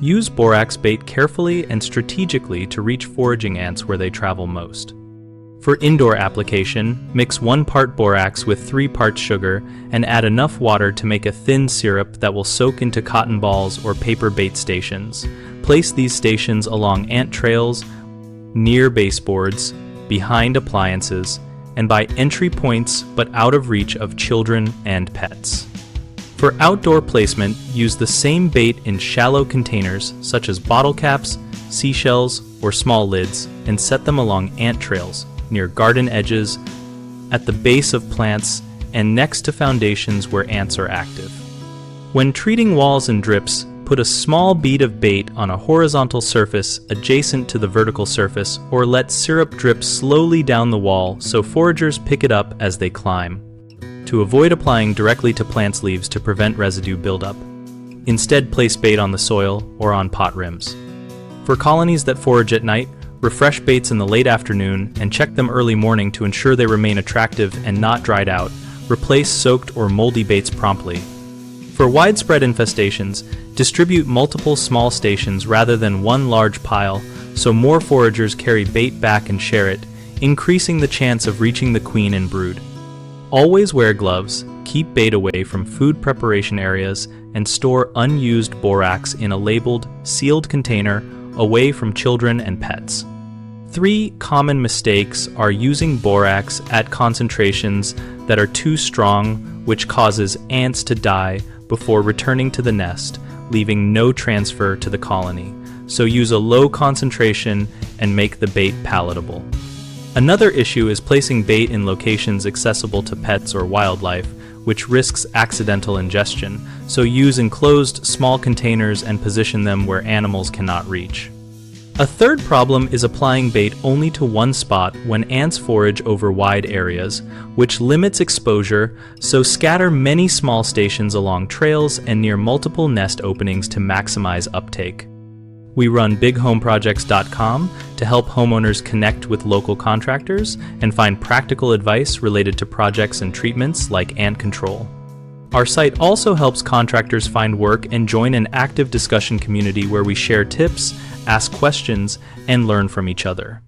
Use borax bait carefully and strategically to reach foraging ants where they travel most. For indoor application, mix 1 part borax with 3 parts sugar and add enough water to make a thin syrup that will soak into cotton balls or paper bait stations. Place these stations along ant trails, near baseboards, behind appliances, and by entry points but out of reach of children and pets. For outdoor placement, use the same bait in shallow containers such as bottle caps, seashells, or small lids, and set them along ant trails, near garden edges, at the base of plants, and next to foundations where ants are active. When treating walls and drips, put a small bead of bait on a horizontal surface adjacent to the vertical surface, or let syrup drip slowly down the wall so foragers pick it up as they climb. To avoid applying directly to plants' leaves to prevent residue buildup, instead place bait on the soil or on pot rims. For colonies that forage at night, refresh baits in the late afternoon and check them early morning to ensure they remain attractive and not dried out. Replace soaked or moldy baits promptly. For widespread infestations, distribute multiple small stations rather than one large pile so more foragers carry bait back and share it, increasing the chance of reaching the queen and brood. Always wear gloves, keep bait away from food preparation areas, and store unused borax in a labeled, sealed container away from children and pets. 3 common mistakes are using borax at concentrations that are too strong, which causes ants to die before returning to the nest, leaving no transfer to the colony. So use a low concentration and make the bait palatable. Another issue is placing bait in locations accessible to pets or wildlife, which risks accidental ingestion, so use enclosed small containers and position them where animals cannot reach. A third problem is applying bait only to one spot when ants forage over wide areas, which limits exposure, so scatter many small stations along trails and near multiple nest openings to maximize uptake. We run bighomeprojects.com to help homeowners connect with local contractors and find practical advice related to projects and treatments like ant control. Our site also helps contractors find work and join an active discussion community where we share tips, ask questions, and learn from each other.